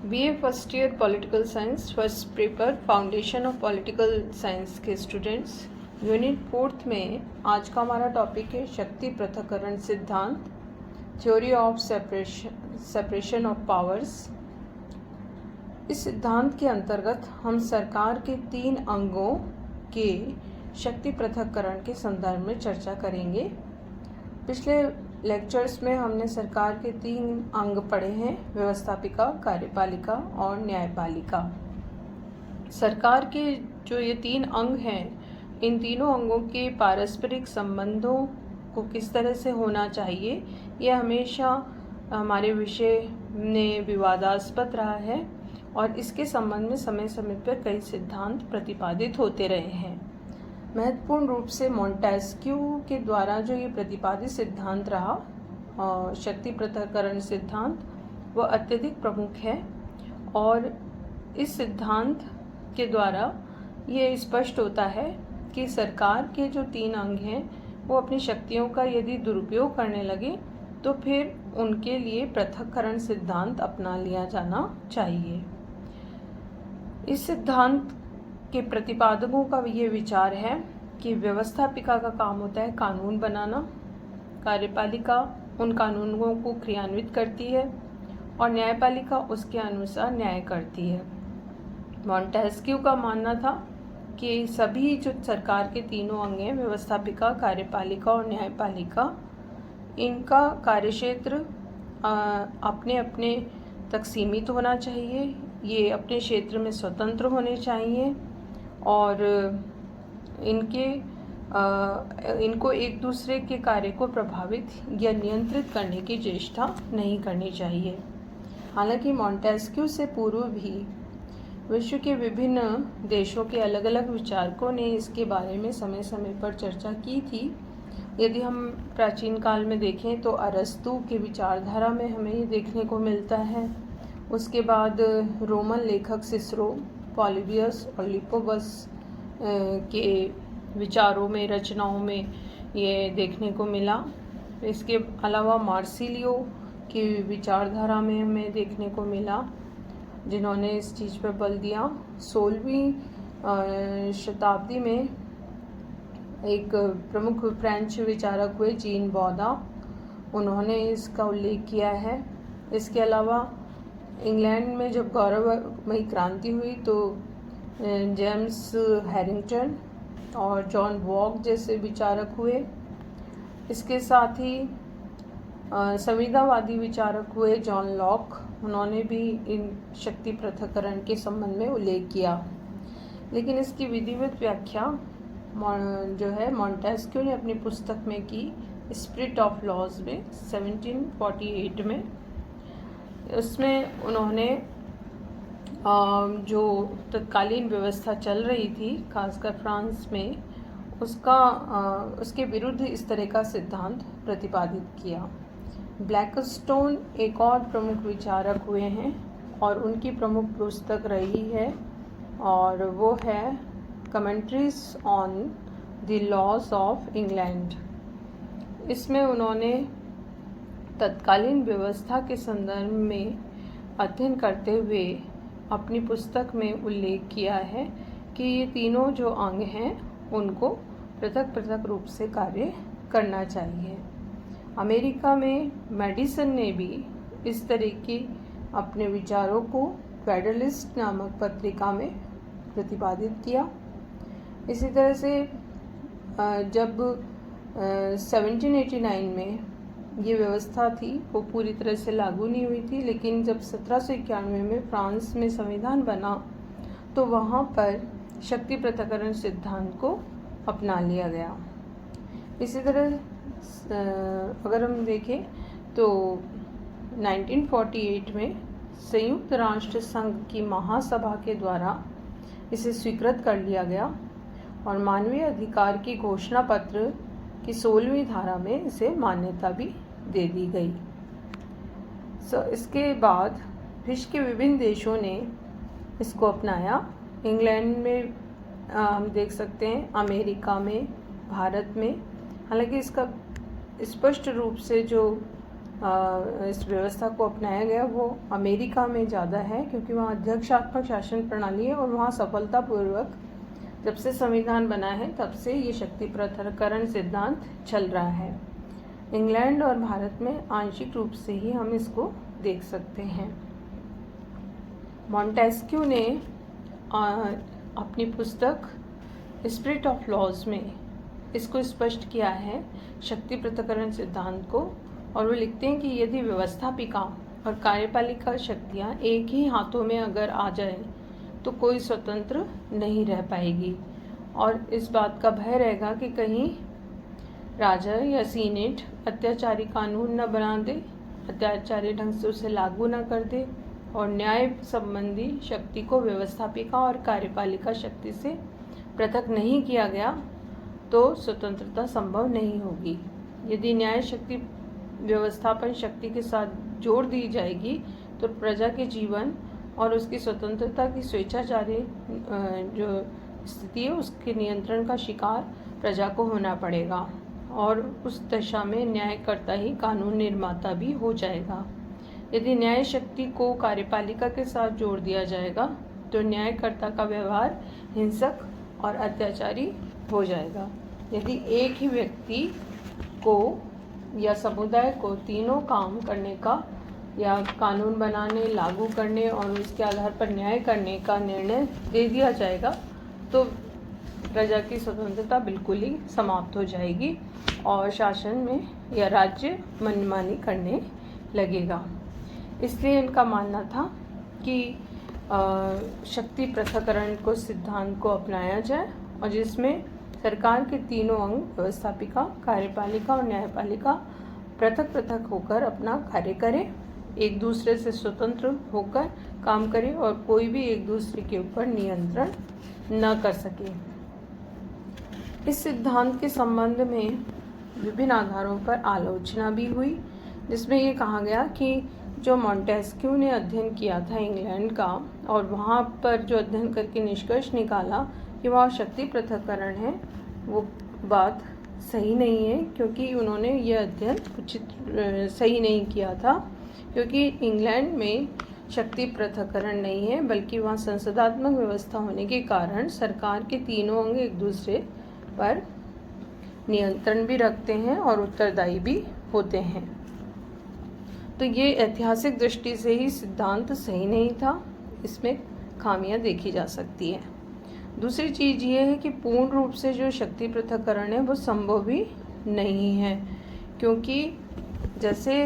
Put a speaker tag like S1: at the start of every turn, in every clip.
S1: BA first year political science first paper foundation of political science के students unit 4th में आज का हमारा टॉपिक है शक्ति पृथक्करण सिद्धांत, theory of separation of powers. इस सिद्धांत के अंतर्गत हम सरकार के 3 अंगों के शक्ति पृथक्करण के संदर्भ में चर्चा करेंगे। पिछले लेक्चर्स में हमने सरकार के 3 अंग पढ़े हैं, व्यवस्थापिका, कार्यपालिका और न्यायपालिका। सरकार के जो ये 3 अंग हैं, इन तीनों अंगों के पारस्परिक संबंधों को किस तरह से होना चाहिए, यह हमेशा हमारे विषय में विवादास्पद रहा है और इसके संबंध में समय समय पर कई सिद्धांत प्रतिपादित होते रहे हैं। महत्वपूर्ण रूप से मॉन्टेस्क्यू के द्वारा जो ये प्रतिपादित सिद्धांत रहा, शक्ति पृथक्करण सिद्धांत, वह अत्यधिक प्रमुख है और इस सिद्धांत के द्वारा ये स्पष्ट होता है कि सरकार के जो 3 अंग हैं वो अपनी शक्तियों का यदि दुरुपयोग करने लगे तो फिर उनके लिए पृथक्करण सिद्धांत अपना लिया जाना चाहिए। इस सिद्धांत के प्रतिपादकों का ये विचार है कि व्यवस्थापिका का काम होता है कानून बनाना, कार्यपालिका उन कानूनों को क्रियान्वित करती है और न्यायपालिका उसके अनुसार न्याय करती है। मॉन्टेस्क्यू का मानना था कि सभी जो सरकार के तीनों अंग हैं, व्यवस्थापिका, कार्यपालिका और न्यायपालिका, इनका कार्यक्षेत्र अपने अपने तक सीमित होना चाहिए। ये अपने क्षेत्र में स्वतंत्र होने चाहिए और इनको एक दूसरे के कार्य को प्रभावित या नियंत्रित करने की चेष्टा नहीं करनी चाहिए। हालांकि मॉन्टेस्क्यू से पूर्व भी विश्व के विभिन्न देशों के अलग अलग विचारकों ने इसके बारे में समय समय पर चर्चा की थी। यदि हम प्राचीन काल में देखें तो अरस्तु के विचारधारा में हमें ये देखने को मिलता है। उसके बाद रोमन लेखक सिसरो, पॉलिबियस और लिपोबस के विचारों में, रचनाओं में ये देखने को मिला। इसके अलावा मार्सिलियो की विचारधारा में हमें देखने को मिला, जिन्होंने इस चीज़ पर बल दिया। 16वीं शताब्दी में एक प्रमुख फ्रेंच विचारक हुए जीन बौदा, उन्होंने इसका उल्लेख किया है। इसके अलावा इंग्लैंड में जब गौरवमयी क्रांति हुई तो जेम्स हैरिंगटन और जॉन वॉक जैसे विचारक हुए। इसके साथ ही संविधावादी विचारक हुए जॉन लॉक, उन्होंने भी इन शक्ति पृथक्करण के संबंध में उल्लेख किया। लेकिन इसकी विधिवत व्याख्या जो है मॉन्टेस्क्यू ने अपनी पुस्तक में की, स्पिरिट ऑफ लॉज में 1748 में। उसमें उन्होंने जो तत्कालीन व्यवस्था चल रही थी खासकर फ्रांस में, उसके विरुद्ध इस तरह का सिद्धांत प्रतिपादित किया। ब्लैकस्टोन एक और प्रमुख विचारक हुए हैं और उनकी प्रमुख पुस्तक रही है और वो है commentaries on the laws of England. इसमें उन्होंने तत्कालीन व्यवस्था के संदर्भ में अध्ययन करते हुए अपनी पुस्तक में उल्लेख किया है कि ये तीनों जो अंग हैं उनको पृथक पृथक रूप से कार्य करना चाहिए। अमेरिका में मेडिसन ने भी इस तरह की अपने विचारों को फेडरलिस्ट नामक पत्रिका में प्रतिपादित किया। इसी तरह से जब 1789 में ये व्यवस्था थी वो पूरी तरह से लागू नहीं हुई थी, लेकिन जब 1791 में फ्रांस में संविधान बना तो वहाँ पर शक्ति पृथक्करण सिद्धांत को अपना लिया गया। इसी तरह अगर हम देखें तो 1948 में संयुक्त राष्ट्र संघ की महासभा के द्वारा इसे स्वीकृत कर लिया गया और मानवीय अधिकार की घोषणा पत्र की 16वीं धारा में इसे मान्यता भी दे दी गई। इसके बाद विश्व के विभिन्न देशों ने इसको अपनाया। इंग्लैंड में हम देख सकते हैं, अमेरिका में, भारत में। हालांकि इसका स्पष्ट रूप से जो इस व्यवस्था को अपनाया गया वो अमेरिका में ज़्यादा है, क्योंकि वहाँ अध्यक्षात्मक शासन प्रणाली है और वहाँ सफलतापूर्वक जब से संविधान बना है तब से ये शक्ति पृथक्करण सिद्धांत चल रहा है। इंग्लैंड और भारत में आंशिक रूप से ही हम इसको देख सकते हैं। मॉन्टेस्क्यू ने अपनी पुस्तक स्पिरिट ऑफ लॉज में इसको स्पष्ट किया है शक्ति पृथक्करण सिद्धांत को, और वो लिखते हैं कि यदि व्यवस्थापिका और कार्यपालिका शक्तियाँ एक ही हाथों में अगर आ जाए तो कोई स्वतंत्र नहीं रह पाएगी, और इस बात का भय रहेगा कि कहीं राजा या सीनेट अत्याचारी कानून न बना दे, अत्याचारी ढंग से उसे लागू न कर दे, और न्याय संबंधी शक्ति को व्यवस्थापिका और कार्यपालिका शक्ति से पृथक नहीं किया गया तो स्वतंत्रता संभव नहीं होगी। यदि न्याय शक्ति व्यवस्थापन शक्ति के साथ जोड़ दी जाएगी तो प्रजा के जीवन और उसकी स्वतंत्रता की स्वेच्छाचारी जो स्थिति है उसके नियंत्रण का शिकार प्रजा को होना पड़ेगा, और उस दशा में न्यायकर्ता ही कानून निर्माता भी हो जाएगा। यदि न्याय शक्ति को कार्यपालिका के साथ जोड़ दिया जाएगा तो न्यायकर्ता का व्यवहार हिंसक और अत्याचारी हो जाएगा। यदि एक ही व्यक्ति को या समुदाय को तीनों काम करने का या कानून बनाने, लागू करने और उसके आधार पर न्याय करने का निर्णय दे दिया जाएगा तो प्रजा की स्वतंत्रता बिल्कुल ही समाप्त हो जाएगी और शासन में या राज्य मनमानी करने लगेगा। इसलिए इनका मानना था कि शक्ति पृथक्करण को सिद्धांत को अपनाया जाए और जिसमें सरकार के तीनों अंग व्यवस्थापिका, कार्यपालिका और न्यायपालिका पृथक पृथक होकर अपना कार्य करें, एक दूसरे से स्वतंत्र होकर काम करें और कोई भी एक दूसरे के ऊपर नियंत्रण न कर सके। इस सिद्धांत के संबंध में विभिन्न आधारों पर आलोचना भी हुई, जिसमें ये कहा गया कि जो मॉन्टेस्क्यू ने अध्ययन किया था इंग्लैंड का और वहाँ पर जो अध्ययन करके निष्कर्ष निकाला कि वहाँ शक्ति पृथक्करण है, वो बात सही नहीं है, क्योंकि उन्होंने ये अध्ययन उचित सही नहीं किया था, क्योंकि इंग्लैंड में शक्ति पृथक्करण नहीं है बल्कि वहाँ संसदात्मक व्यवस्था होने के कारण सरकार के तीनों अंग एक दूसरे पर नियंत्रण भी रखते हैं और उत्तरदायी भी होते हैं। तो ये ऐतिहासिक दृष्टि से ही सिद्धांत सही नहीं था, इसमें खामियां देखी जा सकती है। दूसरी चीज़ ये है कि पूर्ण रूप से जो शक्ति पृथक्करण है वो संभव भी नहीं है, क्योंकि जैसे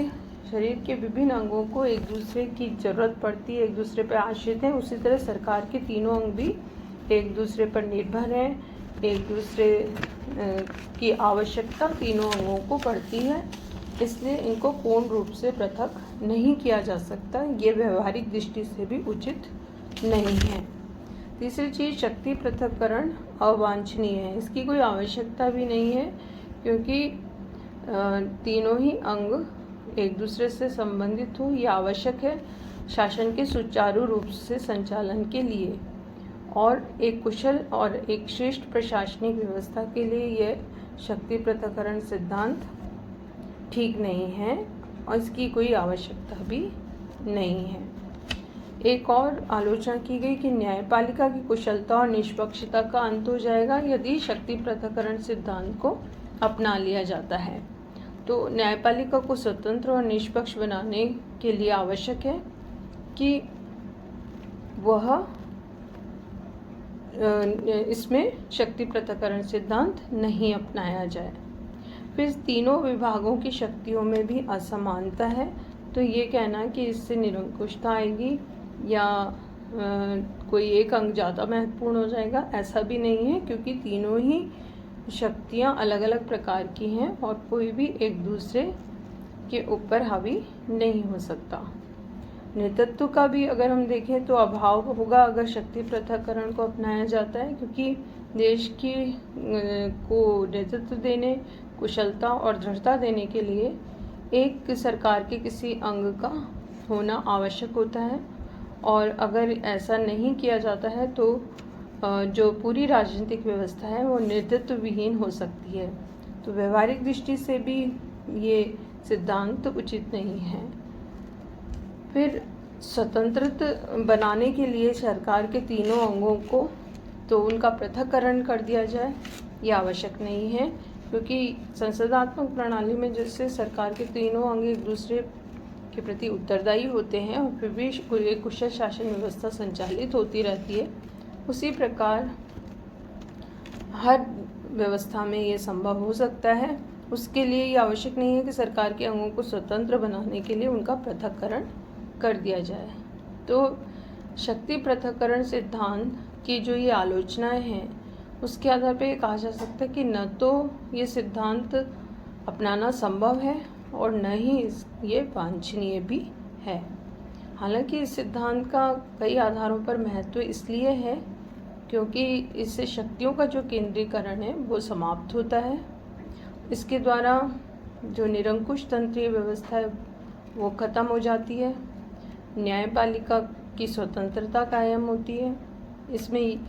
S1: शरीर के विभिन्न अंगों को एक दूसरे की ज़रूरत पड़ती है, एक दूसरे पर आश्रित हैं, उसी तरह सरकार के तीनों अंग भी एक दूसरे पर निर्भर हैं, एक दूसरे की आवश्यकता तीनों अंगों को पड़ती है, इसलिए इनको पूर्ण रूप से पृथक नहीं किया जा सकता। ये व्यवहारिक दृष्टि से भी उचित नहीं है। तीसरी चीज़, शक्ति पृथक्करण अवांछनीय है, इसकी कोई आवश्यकता भी नहीं है, क्योंकि तीनों ही अंग एक दूसरे से संबंधित हो, ये आवश्यक है शासन के सुचारू रूप से संचालन के लिए और एक कुशल और एक श्रेष्ठ प्रशासनिक व्यवस्था के लिए यह शक्ति पृथक्करण सिद्धांत ठीक नहीं है और इसकी कोई आवश्यकता भी नहीं है। एक और आलोचना की गई कि न्यायपालिका की कुशलता और निष्पक्षता का अंत हो जाएगा यदि शक्ति पृथक्करण सिद्धांत को अपना लिया जाता है। तो न्यायपालिका को स्वतंत्र और निष्पक्ष बनाने के लिए आवश्यक है कि वह इसमें शक्ति पृथक्करण सिद्धांत नहीं अपनाया जाए। फिर तीनों विभागों की शक्तियों में भी असमानता है, तो ये कहना कि इससे निरंकुशता आएगी या कोई एक अंग ज़्यादा महत्वपूर्ण हो जाएगा, ऐसा भी नहीं है, क्योंकि तीनों ही शक्तियाँ अलग अलग प्रकार की हैं और कोई भी एक दूसरे के ऊपर हावी नहीं हो सकता। नेतृत्व का भी अगर हम देखें तो अभाव होगा अगर शक्ति पृथक्करण को अपनाया जाता है, क्योंकि देश की को नेतृत्व देने, कुशलता और दृढ़ता देने के लिए एक सरकार के किसी अंग का होना आवश्यक होता है, और अगर ऐसा नहीं किया जाता है तो जो पूरी राजनीतिक व्यवस्था है वो नेतृत्व विहीन हो सकती है। तो व्यवहारिक दृष्टि से भी ये सिद्धांत उचित नहीं है। फिर स्वतंत्र बनाने के लिए सरकार के तीनों अंगों को तो उनका पृथक्करण कर दिया जाए, ये आवश्यक नहीं है, क्योंकि संसदात्मक प्रणाली में जैसे सरकार के तीनों अंग एक दूसरे के प्रति उत्तरदायी होते हैं और फिर भी एक कुशल शासन व्यवस्था संचालित होती रहती है, उसी प्रकार हर व्यवस्था में ये संभव हो सकता है। उसके लिए ये आवश्यक नहीं है कि सरकार के अंगों को स्वतंत्र बनाने के लिए उनका पृथक्करण कर दिया जाए। तो शक्ति पृथक्करण सिद्धांत की जो ये आलोचनाएं हैं, उसके आधार पर कहा जा सकता है कि न तो ये सिद्धांत अपनाना संभव है और न ही ये वांछनीय भी है। हालांकि इस सिद्धांत का कई आधारों पर महत्व इसलिए है क्योंकि इससे शक्तियों का जो केंद्रीकरण है वो समाप्त होता है। इसके द्वारा जो निरंकुश तंत्रीय व्यवस्था है वो खत्म हो जाती है। न्यायपालिका की स्वतंत्रता कायम होती है। इसमें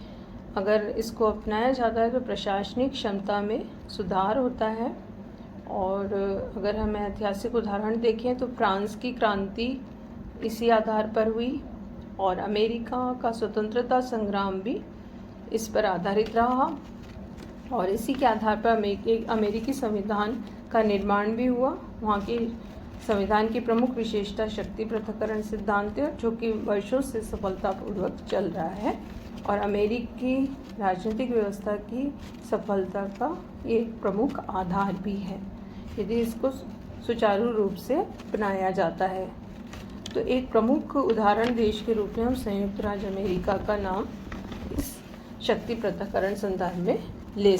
S1: अगर इसको अपनाया जाता है तो प्रशासनिक क्षमता में सुधार होता है। और अगर हम ऐतिहासिक उदाहरण देखें तो फ्रांस की क्रांति इसी आधार पर हुई और अमेरिका का स्वतंत्रता संग्राम भी इस पर आधारित रहा और इसी के आधार पर अमेरिकी संविधान का निर्माण भी हुआ। वहाँ के संविधान की प्रमुख विशेषता शक्ति पृथक्करण सिद्धांत है, जो कि वर्षों से सफलतापूर्वक चल रहा है और अमेरिकी राजनीतिक व्यवस्था की सफलता का एक प्रमुख आधार भी है यदि इसको सुचारू रूप से अपनाया जाता है। तो एक प्रमुख उदाहरण देश के रूप में हम संयुक्त राज्य अमेरिका का नाम इस शक्ति पृथक्करण संदर्भ में ले